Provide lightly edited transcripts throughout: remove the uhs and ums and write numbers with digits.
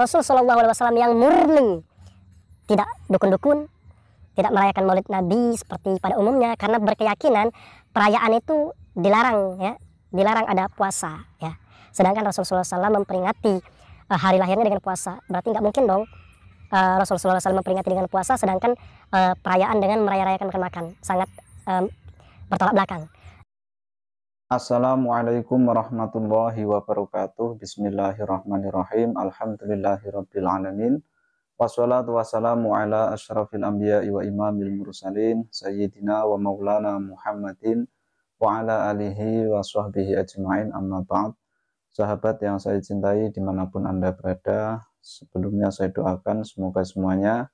Rasul Shallallahu Alaihi Wasallam yang murni, tidak dukun-dukun, tidak merayakan Maulid Nabi seperti pada umumnya, karena berkeyakinan perayaan itu dilarang, ya, dilarang ada puasa, ya. Sedangkan Rasulullah SAW memperingati hari lahirnya dengan puasa, berarti nggak mungkin dong Rasulullah SAW memperingati dengan puasa, sedangkan perayaan dengan merayakan makan-makan, sangat bertolak belakang. Assalamualaikum warahmatullahi wabarakatuh. Bismillahirrahmanirrahim. Alhamdulillahirrabbilalamin. Wassalatu wassalamu ala asyrafil anbiya'i wa imamil mursalin Sayyidina wa maulana Muhammadin wa ala alihi wa sahbihi ajma'in, amma ba'd. Sahabat yang saya cintai dimanapun Anda berada, sebelumnya saya doakan semoga semuanya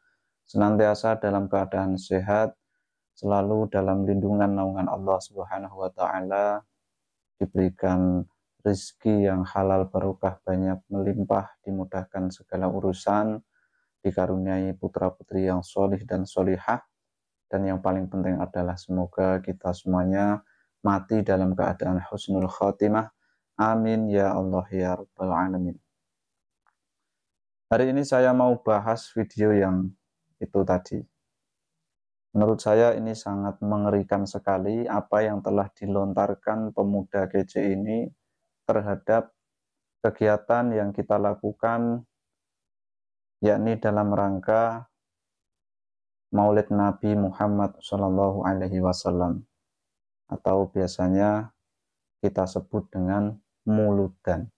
senantiasa dalam keadaan sehat, selalu dalam lindungan naungan Allah Subhanahu wa Ta'ala, diberikan rezeki yang halal barokah, banyak melimpah, dimudahkan segala urusan, dikaruniai putra-putri yang solih dan solihah, dan yang paling penting adalah semoga kita semuanya mati dalam keadaan husnul khotimah. Amin ya Allah ya Rabbal Alamin. Hari ini saya mau bahas video yang itu tadi. Menurut saya ini sangat mengerikan sekali apa yang telah dilontarkan pemuda kece ini terhadap kegiatan yang kita lakukan, yakni dalam rangka Maulid Nabi Muhammad Shallallahu Alaihi Wasallam, atau biasanya kita sebut dengan Muludan.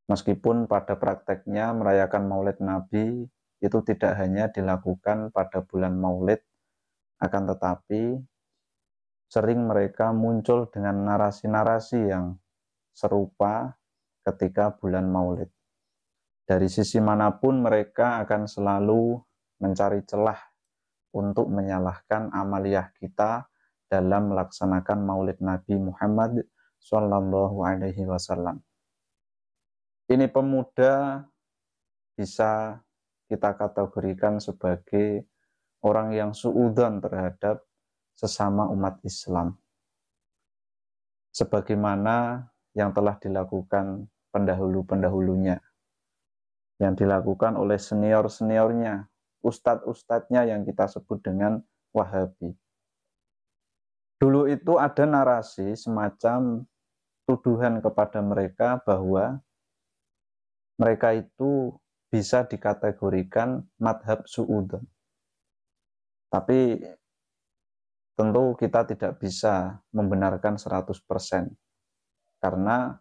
Meskipun pada prakteknya merayakan Maulid Nabi itu tidak hanya dilakukan pada bulan Maulid, akan tetapi sering mereka muncul dengan narasi-narasi yang serupa ketika bulan Maulid. Dari sisi manapun mereka akan selalu mencari celah untuk menyalahkan amaliyah kita dalam melaksanakan Maulid Nabi Muhammad Shallallahu Alaihi Wasallam. Ini pemuda bisa kita kategorikan sebagai orang yang suudzon terhadap sesama umat Islam, sebagaimana yang telah dilakukan pendahulu-pendahulunya, yang dilakukan oleh senior-seniornya, ustadz-ustadznya yang kita sebut dengan Wahabi. Dulu itu ada narasi semacam tuduhan kepada mereka bahwa mereka itu bisa dikategorikan madhab su'udzon. Tapi tentu kita tidak bisa membenarkan 100%, karena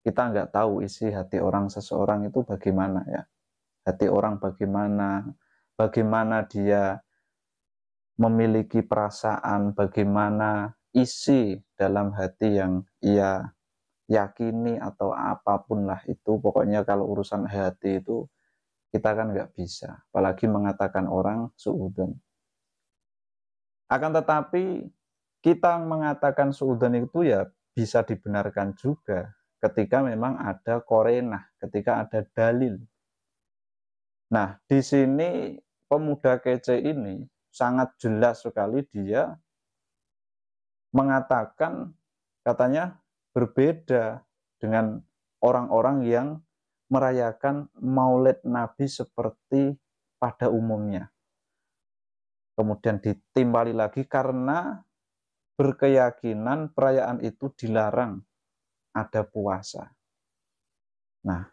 kita nggak tahu isi hati orang seseorang itu bagaimana, ya. Hati orang bagaimana dia memiliki perasaan, bagaimana isi dalam hati yang ia yakini atau apapun lah itu. Pokoknya kalau urusan hati itu kita kan nggak bisa, apalagi mengatakan orang suudzon. Akan tetapi kita mengatakan suudzon itu ya bisa dibenarkan juga ketika memang ada korenah, ketika ada dalil. Nah, di sini pemuda kece ini sangat jelas sekali dia mengatakan, katanya berbeda dengan orang-orang yang merayakan Maulid Nabi seperti pada umumnya. Kemudian ditimbali lagi karena berkeyakinan perayaan itu dilarang ada puasa. Nah,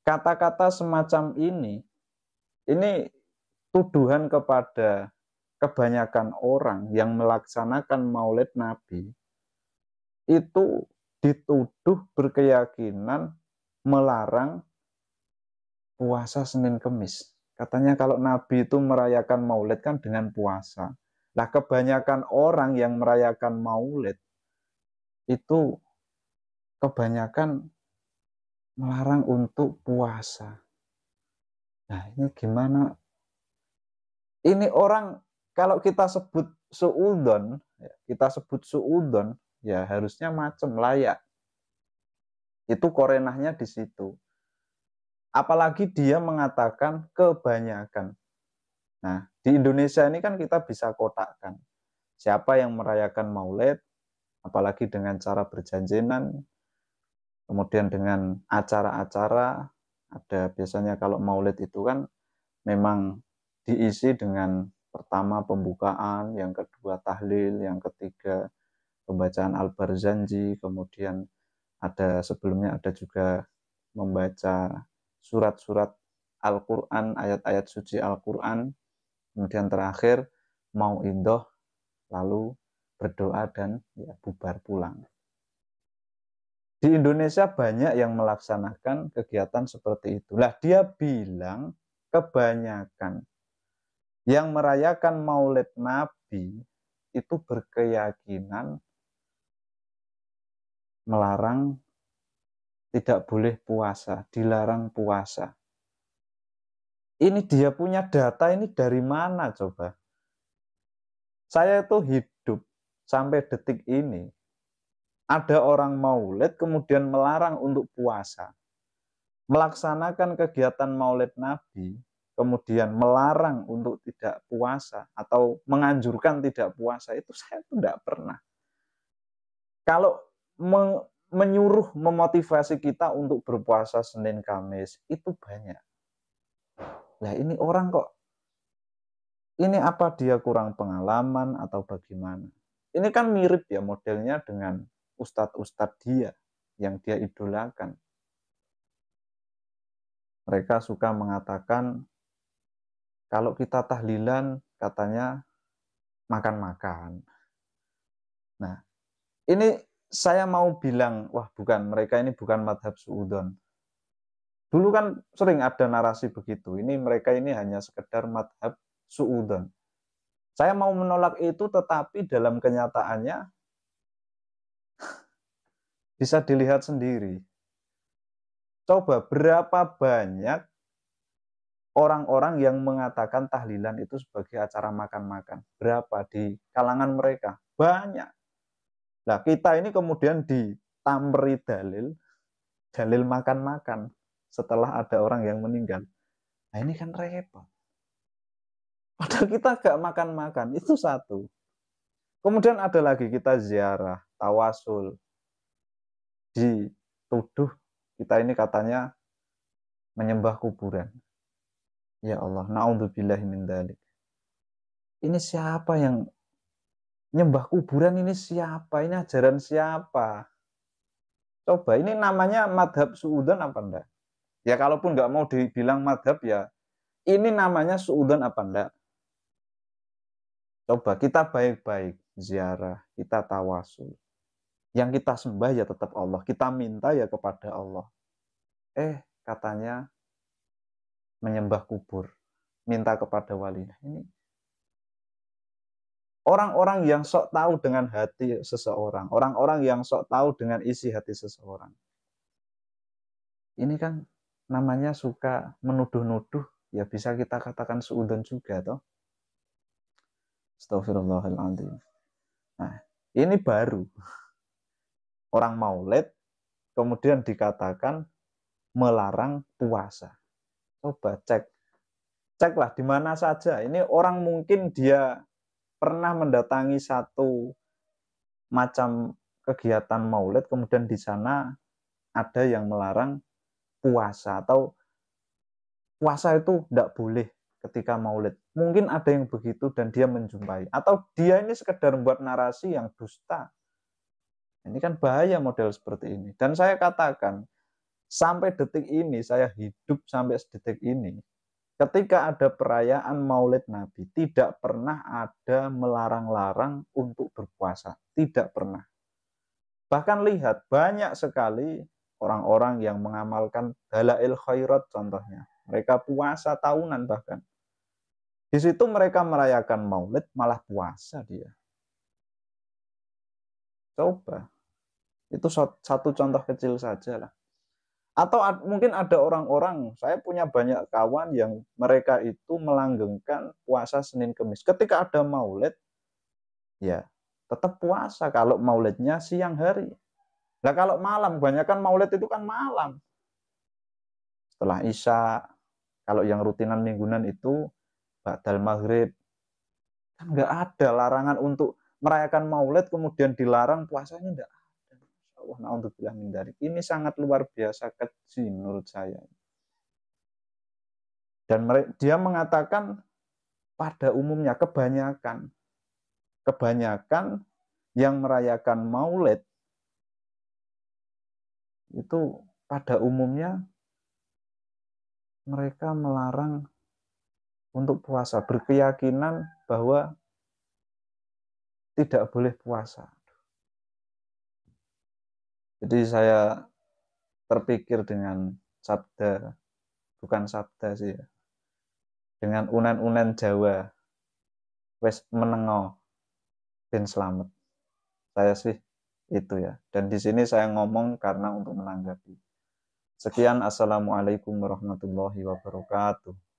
kata-kata semacam ini tuduhan kepada kebanyakan orang yang melaksanakan Maulid Nabi itu dituduh berkeyakinan melarang puasa Senin Kemis. Katanya kalau Nabi itu merayakan Maulid kan dengan puasa. Nah, kebanyakan orang yang merayakan Maulid itu kebanyakan melarang untuk puasa. Nah, ini gimana? Ini orang kalau kita sebut suudzon, ya harusnya macam layak. Itu korenahnya di situ. Apalagi dia mengatakan kebanyakan. Nah, di Indonesia ini kan kita bisa kotakkan. Siapa yang merayakan Maulid, apalagi dengan cara berjanjinan, Kemudian dengan acara-acara, ada biasanya kalau maulid itu kan memang diisi dengan pertama pembukaan, yang kedua tahlil, yang ketiga pembacaan Al-Barzanji, kemudian sebelumnya ada juga membaca surat-surat Al-Quran, ayat-ayat suci Al-Quran, kemudian terakhir mau indoh, lalu berdoa dan ya, bubar pulang. Di Indonesia banyak yang melaksanakan kegiatan seperti itulah. Dia bilang kebanyakan yang merayakan Maulid Nabi itu berkeyakinan melarang, tidak boleh puasa, dilarang puasa. Ini dia punya data ini dari mana coba? Saya itu hidup sampai detik ini. Ada orang maulid kemudian melarang untuk puasa. Melaksanakan kegiatan maulid Nabi, kemudian melarang untuk tidak puasa atau menganjurkan tidak puasa, itu saya tidak pernah. Kalau menyuruh, memotivasi kita untuk berpuasa Senin Kamis, itu banyak. Nah ini orang kok, ini apa dia kurang pengalaman atau bagaimana? Ini kan mirip ya modelnya dengan ustadz-ustadz dia yang dia idolakan. Mereka suka mengatakan kalau kita tahlilan katanya makan-makan. Nah, ini saya mau bilang, wah bukan, mereka ini bukan madhab suudon. Dulu kan sering ada narasi begitu, ini mereka ini hanya sekedar madhab suudon. Saya mau menolak itu, tetapi dalam kenyataannya bisa dilihat sendiri. Coba berapa banyak orang-orang yang mengatakan tahlilan itu sebagai acara makan-makan. Berapa di kalangan mereka? Banyak. Nah, kita ini kemudian ditamperi dalil makan-makan setelah ada orang yang meninggal. Nah, ini kan repot. Padahal kita gak makan-makan, itu satu. Kemudian ada lagi kita ziarah, tawasul. Dituduh kita ini katanya menyembah kuburan. Ya Allah, na'udzubillahi min dzalik. Ini siapa yang nyembah kuburan, ini siapa? Ini ajaran siapa? Coba, ini namanya madhab suudon apa enggak? Ya kalaupun nggak mau dibilang madhab ya, ini namanya suudon apa enggak? Coba kita baik-baik ziarah, kita tawasul. Yang kita sembah ya tetap Allah, kita minta ya kepada Allah. Katanya menyembah kubur, minta kepada wali. Ini orang-orang yang sok tahu dengan hati seseorang, orang-orang yang sok tahu dengan isi hati seseorang. Ini kan namanya suka menuduh-nuduh, ya bisa kita katakan suudon juga toh. Astagfirullahaladzim. Nah, ini baru. Orang maulid kemudian dikatakan melarang puasa. Coba ceklah di mana saja. Ini orang mungkin dia pernah mendatangi satu macam kegiatan maulid, kemudian di sana ada yang melarang puasa atau puasa itu tidak boleh ketika maulid. Mungkin ada yang begitu dan dia menjumpai. Atau dia ini sekedar membuat narasi yang dusta. Ini kan bahaya model seperti ini. Dan saya katakan, sampai detik ini, saya hidup sampai detik ini, ketika ada perayaan maulid Nabi, tidak pernah ada melarang-larang untuk berpuasa. Tidak pernah. Bahkan lihat, banyak sekali orang-orang yang mengamalkan dalail khairat contohnya. Mereka puasa tahunan bahkan. Di situ mereka merayakan maulid, malah puasa dia. Coba. Itu satu contoh kecil saja lah. Atau mungkin ada orang-orang, saya punya banyak kawan yang mereka itu melanggengkan puasa Senin Kemis. Ketika ada maulid, ya tetap puasa kalau maulidnya siang hari. Nah kalau malam, kebanyakan maulid itu kan malam. Setelah Isya, kalau yang rutinan mingguan itu ba'dal maghrib. Kan nggak ada larangan untuk merayakan maulid kemudian dilarang puasanya, enggak ada. Wah, naudzubillah min dzalik. Ini sangat luar biasa keji menurut saya. Dan dia mengatakan pada umumnya kebanyakan yang merayakan Maulid itu pada umumnya mereka melarang untuk puasa, berkeyakinan bahwa tidak boleh puasa. Jadi saya terpikir dengan sabda, bukan sabda sih ya, dengan unen-unen Jawa, wes menengo ben slamet. Saya sih itu ya. Dan di sini saya ngomong karena untuk menanggapi. Sekian, assalamualaikum warahmatullahi wabarakatuh.